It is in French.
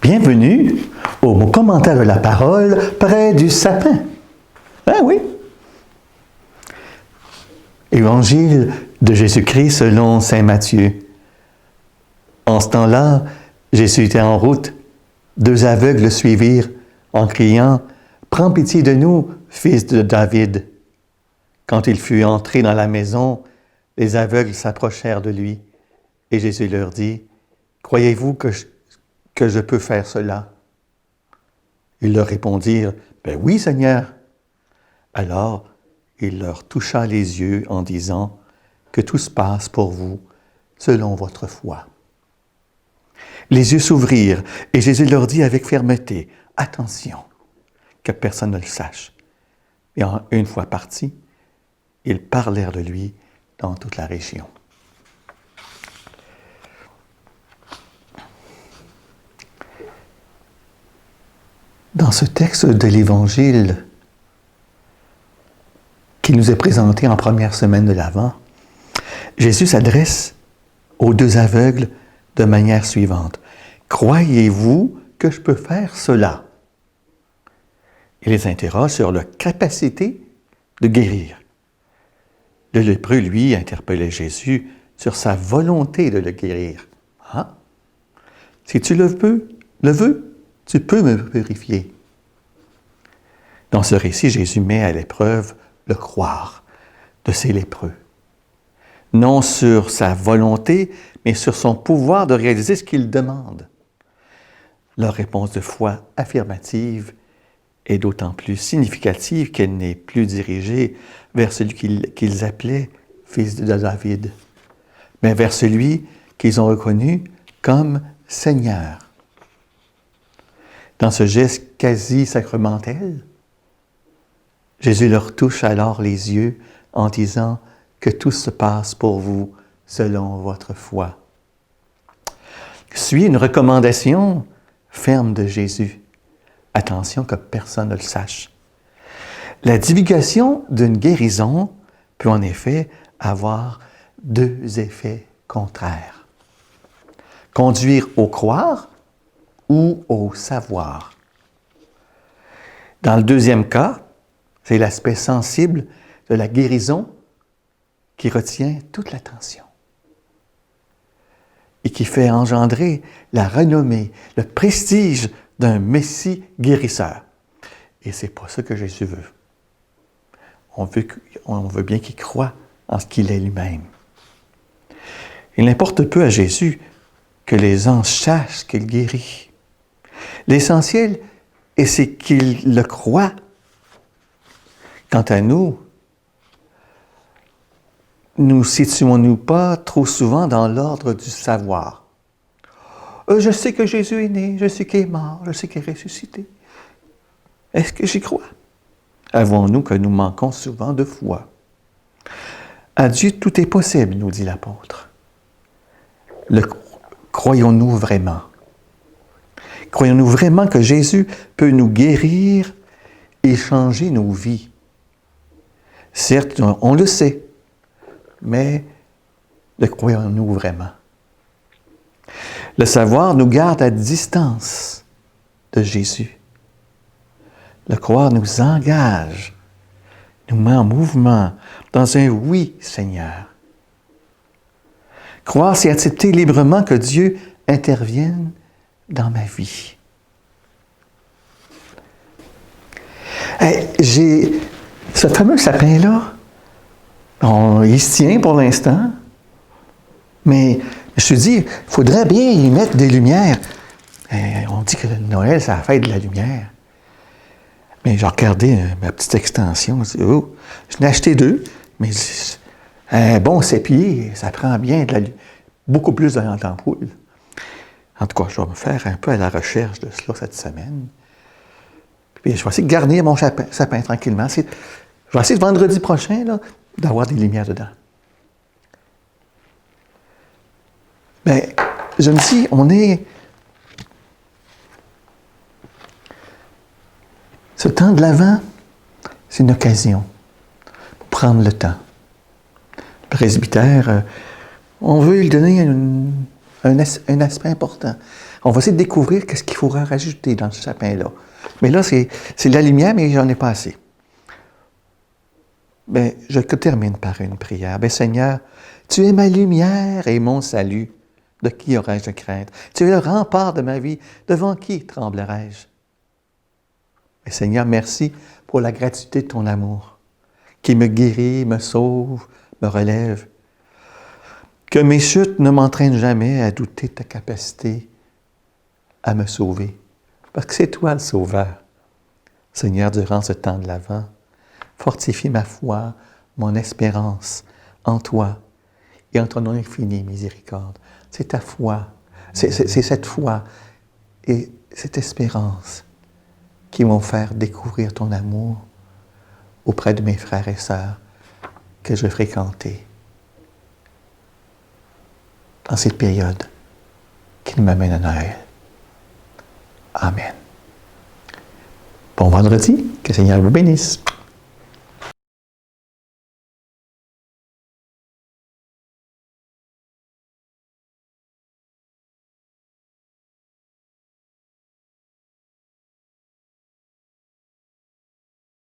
Bienvenue au commentaire de la parole près du sapin. Ah oui. Évangile de Jésus-Christ selon saint Matthieu. En ce temps-là, Jésus était en route. 2 aveugles le suivirent en criant « Prends pitié de nous, fils de David !» Quand il fut entré dans la maison, les aveugles s'approchèrent de lui et Jésus leur dit « Croyez-vous que je peux faire cela ?» Ils leur répondirent « Ben oui, Seigneur !» Alors, il leur toucha les yeux en disant « Que tout se passe pour vous selon votre foi. » Les yeux s'ouvrirent et Jésus leur dit avec fermeté « Attention, que personne ne le sache. » Et une fois partis, ils parlèrent de lui dans toute la région. Dans ce texte de l'Évangile qui nous est présenté en première semaine de l'Avent, Jésus s'adresse aux 2 aveugles de manière suivante. « Croyez-vous que je peux faire cela? » Il les interroge sur leur capacité de guérir. Le lépreux, lui, interpellait Jésus sur sa volonté de le guérir. « Ah, si tu le veux, tu peux me purifier. » Dans ce récit, Jésus met à l'épreuve le croire de ces lépreux. Non sur sa volonté, mais sur son pouvoir de réaliser ce qu'il demande. Leur réponse de foi affirmative est d'autant plus significative qu'elle n'est plus dirigée vers celui qu'ils appelaient fils de David, mais vers celui qu'ils ont reconnu comme Seigneur. Dans ce geste quasi sacramentel, Jésus leur touche alors les yeux en disant que tout se passe pour vous selon votre foi. Suit une recommandation ferme de Jésus. Attention que personne ne le sache. La divulgation d'une guérison peut en effet avoir 2 effets contraires. Conduire au croire ou au savoir. Dans le deuxième cas, c'est l'aspect sensible de la guérison qui retient toute l'attention et qui fait engendrer la renommée, le prestige d'un Messie guérisseur. Et c'est pas ça que Jésus veut. On veut bien qu'il croie en ce qu'il est lui-même. Il n'importe peu à Jésus que les anges sachent qu'il guérit. L'essentiel, c'est qu'il le croit. Quant à nous, nous situons-nous pas trop souvent dans l'ordre du savoir. Je sais que Jésus est né, je sais qu'il est mort, je sais qu'il est ressuscité. Est-ce que j'y crois? Avouons-nous que nous manquons souvent de foi. À Dieu, tout est possible, nous dit l'apôtre. Le croyons-nous vraiment? Croyons-nous vraiment que Jésus peut nous guérir et changer nos vies? Certes, on le sait, mais le croyons-nous vraiment? Le savoir nous garde à distance de Jésus. Le croire nous engage, nous met en mouvement dans un « oui, Seigneur ». Croire, c'est accepter librement que Dieu intervienne dans ma vie. J'ai ce fameux sapin-là, il se tient pour l'instant, mais je me suis dit, il faudrait bien y mettre des lumières. On dit que Noël, c'est la fête de la lumière. Mais j'ai regardé ma petite extension, je dis, oh, je n'ai acheté 2, mais un bon 7 pieds, ça prend bien beaucoup plus de lampe ampoule. En tout cas, je vais me faire un peu à la recherche de cela cette semaine. Puis je vais essayer de garnir mon sapin tranquillement. Je vais essayer ce vendredi prochain là, d'avoir des lumières dedans. Mais je me dis, ce temps de l'Avent, c'est une occasion pour prendre le temps. Le presbytère, on veut lui donner un aspect important. On va essayer de découvrir qu'est-ce qu'il faudra rajouter dans ce sapin-là. Mais là, c'est de la lumière, mais j'en ai pas assez. Ben, je termine par une prière. Ben, Seigneur, tu es ma lumière et mon salut. De qui aurais-je de crainte? Tu es le rempart de ma vie. Devant qui tremblerais-je? Ben, Seigneur, merci pour la gratuité de ton amour, qui me guérit, me sauve, me relève. Que mes chutes ne m'entraînent jamais à douter de ta capacité à me sauver. Parce que c'est toi le sauveur. Seigneur, durant ce temps de l'Avent, fortifie ma foi, mon espérance en toi et en ton nom infini miséricorde. C'est ta foi, c'est cette foi et cette espérance qui vont faire découvrir ton amour auprès de mes frères et sœurs que je fréquentais dans cette période qui m'amène à Noël. Amen. Bon vendredi, que le Seigneur vous bénisse.